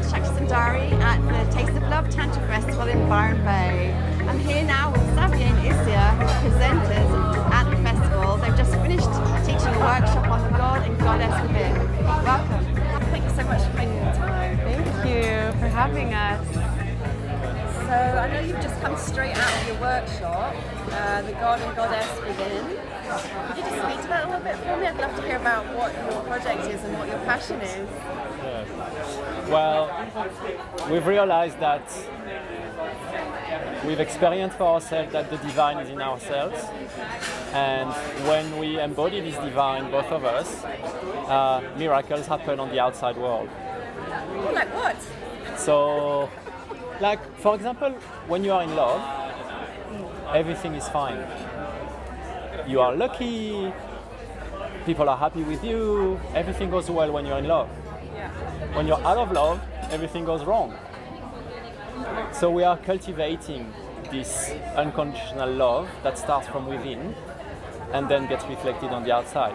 Shakti Sundari at the Taste of Love Tantra Festival in Byron Bay. I'm here now with Xavier and Issia, who are presenters at the festival. They've just finished teaching a workshop on the God and Goddess within. Welcome. Thank you so much for making the time. Thank you for having us. So I know you've just come straight out of your workshop, the God and Goddess within. Could you just speak to that a little bit for me? I'd love to hear about what your project is and what your passion is. Well, we've realized that we've experienced for ourselves that the divine is in ourselves, and when we embody this divine, both of us, miracles happen on the outside world. Oh, like what? So, like, for example, when you are in love, everything is fine. You are lucky, people are happy with you, everything goes well when you're in love. Yeah. When you're out of love, everything goes wrong. So we are cultivating this unconditional love that starts from within and then gets reflected on the outside.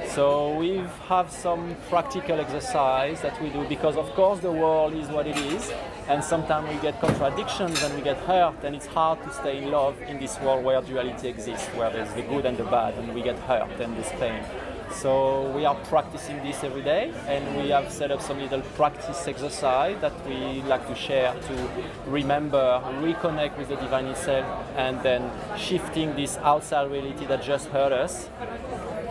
So we have some practical exercise that we do because of course the world is what it is, and sometimes we get contradictions and we get hurt, and it's hard to stay in love in this world where duality exists, where there's the good and the bad, and we get hurt and there's pain. So we are practicing this every day, and we have set up some little practice exercise that we like to share to remember, reconnect with the divine itself, and then shifting this outside reality that just hurt us,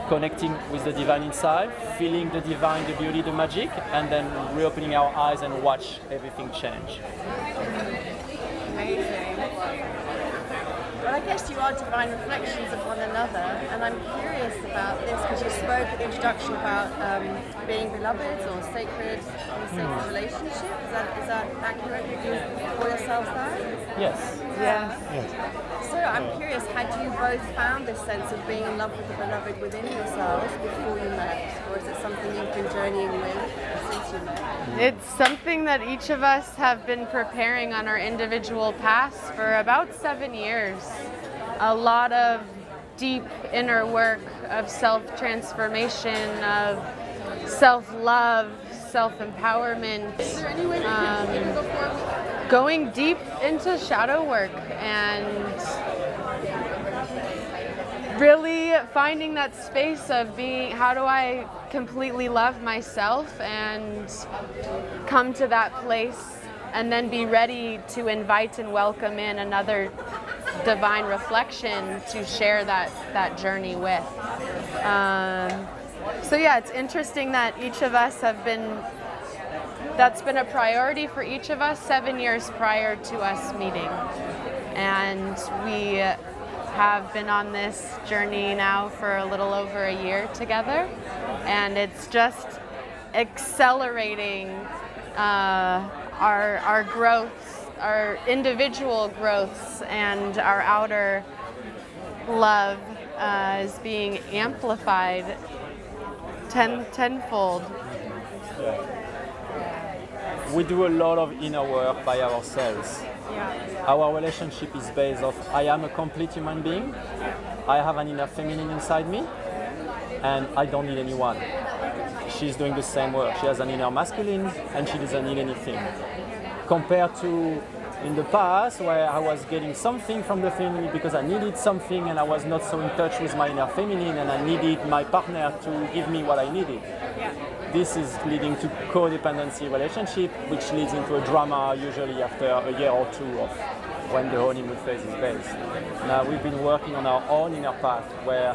connecting with the divine inside, feeling the divine, the beauty, the magic, and then reopening our eyes and watch everything change. Amazing. Well, I guess you are divine reflections of one another, and I'm curious about this because you spoke at the introduction about being beloveds or sacred in a sacred relationship. Is that accurate? Did you call yourselves that? Yes. Yes. So I'm curious, had you both found this sense of being in love with the beloved within yourselves before you met, or is it something you've been journeying with since you met? It's something that each of us have been preparing on our individual paths for about 7 years. A lot of deep inner work of self-transformation, of self-love, self-empowerment, going deep into shadow work and really finding that space of being, how do I completely love myself and come to that place and then be ready to invite and welcome in another divine reflection to share that journey with. So yeah, it's interesting that each of us that's been a priority for each of us 7 years prior to us meeting. And we have been on this journey now for a little over a year together, and it's just accelerating our growths, our individual growths, and our outer love is being amplified tenfold. We do a lot of inner work by ourselves. Our relationship is based off I am a complete human being, I have an inner feminine inside me, and I don't need anyone. She's doing the same work. She has an inner masculine and she doesn't need anything. Compared to in the past where I was getting something from the feminine because I needed something and I was not so in touch with my inner feminine and I needed my partner to give me what I needed. This is leading to codependency relationship, which leads into a drama usually after a year or two of when the honeymoon phase is based. Now we've been working on our own inner path where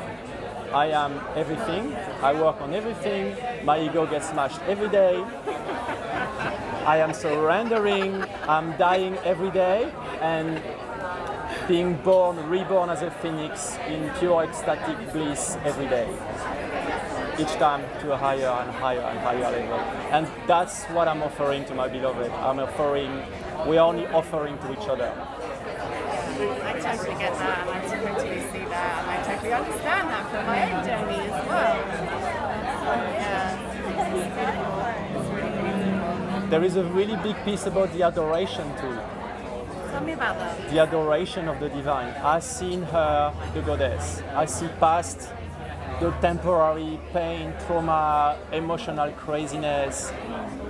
I am everything, I work on everything, my ego gets smashed every day, I am surrendering, I'm dying every day, and being born, reborn as a phoenix in pure ecstatic bliss every day. Each time to a higher and higher and higher level. And that's what I'm offering to my beloved. We're only offering to each other. I totally get that, and I totally see that, and I totally understand that for my own journey as well. Yeah, it's beautiful. It's really beautiful. There is a really big piece about the adoration too. Tell me about that. The adoration of the divine. I see in her the goddess. I see past the temporary pain, trauma, emotional craziness.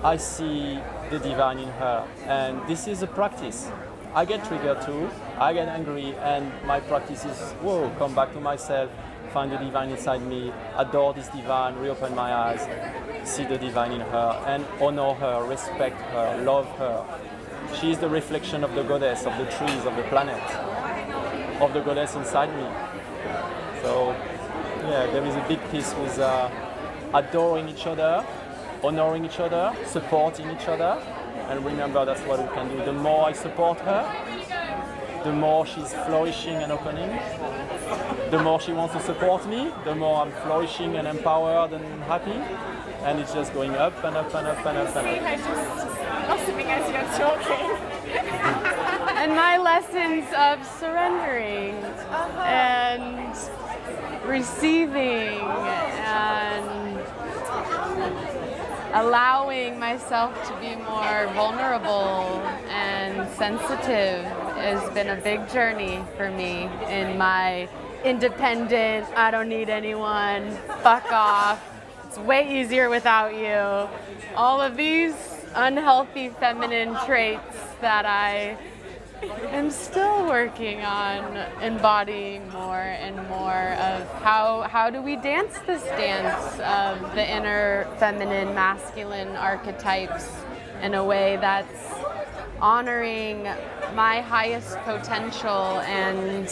I see the divine in her. And this is a practice. I get triggered too, I get angry, and my practice is, whoa, come back to myself, find the divine inside me, adore this divine, reopen my eyes, see the divine in her, and honor her, respect her, love her. She is the reflection of the goddess, of the trees, of the planet, of the goddess inside me. So, yeah, there is a big piece with adoring each other, honoring each other, supporting each other, and remember that's what we can do. The more I support her, the more she's flourishing and opening. The more she wants to support me, the more I'm flourishing and empowered and happy. And it's just going up and up and up and up and up. I'm just gossiping as you're talking. And my lessons of surrendering and receiving and allowing myself to be more vulnerable and sensitive has been a big journey for me in my independent, I don't need anyone, fuck off, it's way easier without you. All of these unhealthy feminine traits that I am still working on embodying more and more of how do we dance this dance of the inner feminine, masculine archetypes in a way that's honoring my highest potential and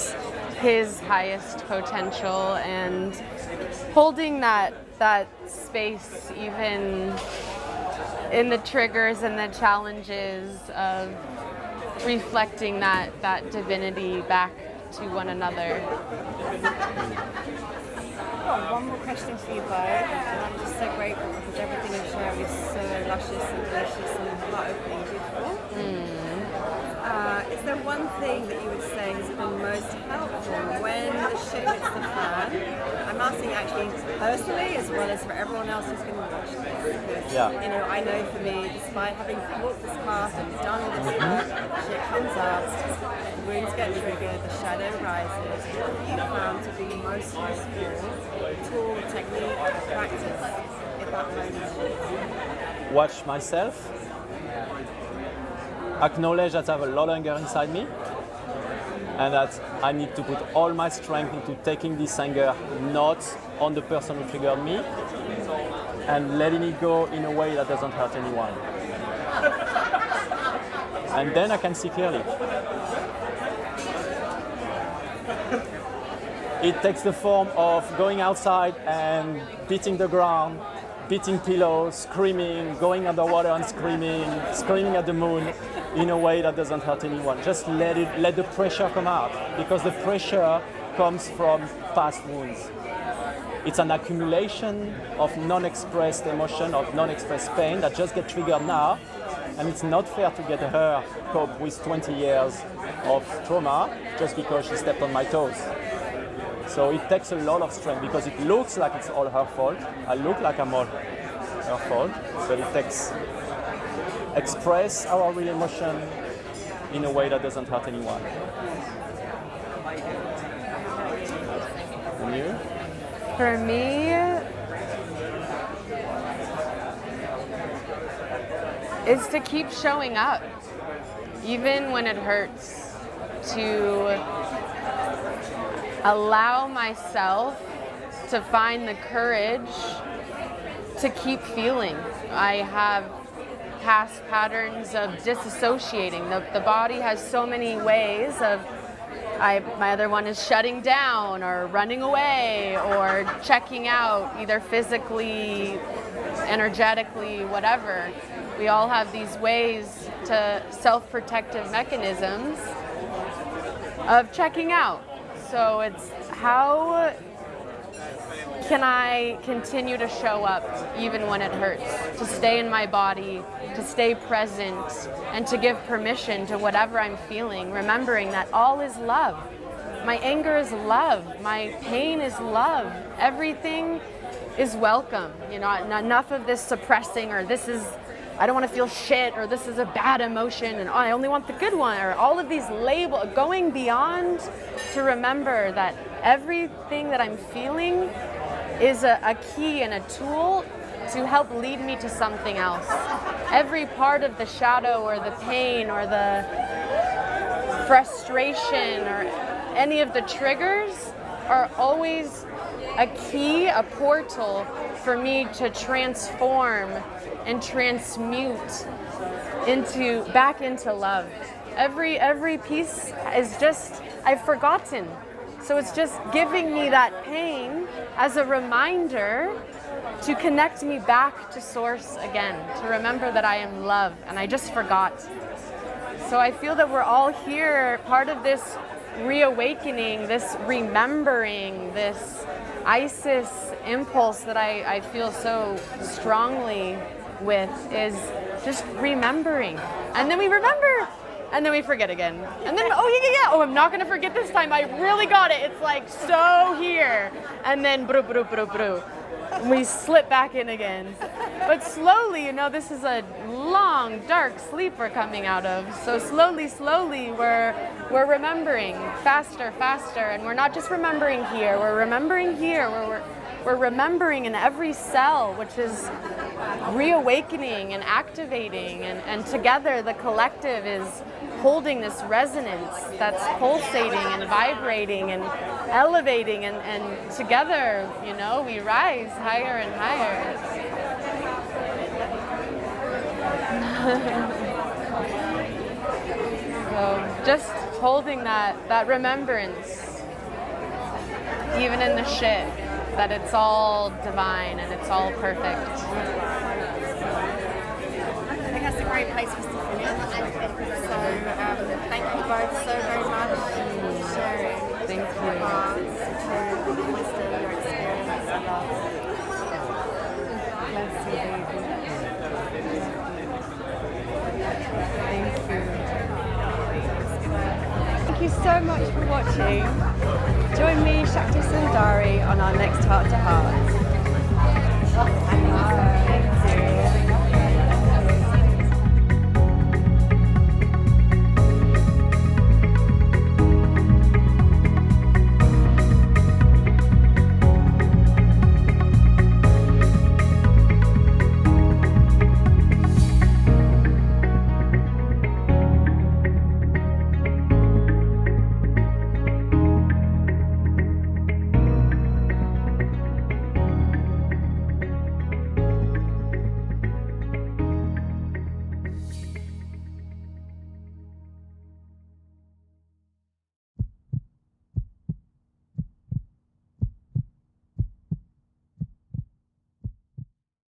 his highest potential and holding that space even in the triggers and the challenges of reflecting that divinity back to one another. I've got one more question for you both, and I'm just so grateful because everything you share is so luscious and delicious and heart-opening and beautiful. Is there one thing that you would say has been most helpful when the shit hits the fan? I'm asking actually personally as well as for everyone else who's going to watch this. Because, you know, I know for me, despite having walked this path and done all this work, shit comes up, the wounds get triggered, the shadow rises. What have you found to be most useful tool, technique, practice in that moment? Watch myself. Acknowledge that I have a lot of anger inside me and that I need to put all my strength into taking this anger not on the person who triggered me and letting it go in a way that doesn't hurt anyone. And then I can see clearly. It takes the form of going outside and beating the ground, beating pillows, screaming, going underwater and screaming at the moon in a way that doesn't hurt anyone. Just let the pressure come out, because the pressure comes from past wounds. It's an accumulation of non-expressed emotion, of non-expressed pain that just get triggered now, and it's not fair to get her cope with 20 years of trauma just because she stepped on my toes. So it takes a lot of strength because it looks like it's all her fault. I look like I'm all her fault, but it takes express our real emotion in a way that doesn't hurt anyone. And you? For me, is to keep showing up, even when it hurts, to allow myself to find the courage to keep feeling. I have past patterns of disassociating. The body has so many ways of, my other one is shutting down or running away or checking out, either physically, energetically, whatever. We all have these ways to self-protective mechanisms of checking out. So it's how can I continue to show up even when it hurts, to stay in my body, to stay present, and to give permission to whatever I'm feeling, remembering that all is love. My anger is love. My pain is love. Everything is welcome. You know, enough of this suppressing or this is, I don't want to feel shit, or this is a bad emotion, and I only want the good one, or all of these labels, going beyond to remember that everything that I'm feeling is a key and a tool to help lead me to something else. every part of the shadow or the pain or the frustration or any of the triggers are always a key, a portal for me to transform and transmute back into love. Every piece is just, I've forgotten. So it's just giving me that pain as a reminder to connect me back to source again, to remember that I am love, and I just forgot. So I feel that we're all here, part of this reawakening, this remembering, this Isis impulse that I feel so strongly with is just remembering. And then we remember, and then we forget again. And then, oh, I'm not gonna forget this time, I really got it. It's like so here. And then we slip back in again. But slowly, this is a long, dark sleep we're coming out of. So slowly, we're remembering faster, and we're not just remembering here, we're remembering here, we're remembering in every cell, which is reawakening and activating, and together the collective is holding this resonance that's pulsating and vibrating and elevating, and together, we rise higher and higher. So just holding that remembrance, even in the shit, that it's all divine and it's all perfect. I think that's a great place for us to finish. So thank you both so very much for sharing. Thank you. Your hearts, your wisdom, your experience, and love. Bless you, baby. Thank you so much for watching. Join me, Shakti Sundari, on our next Heart to Heart. Bye.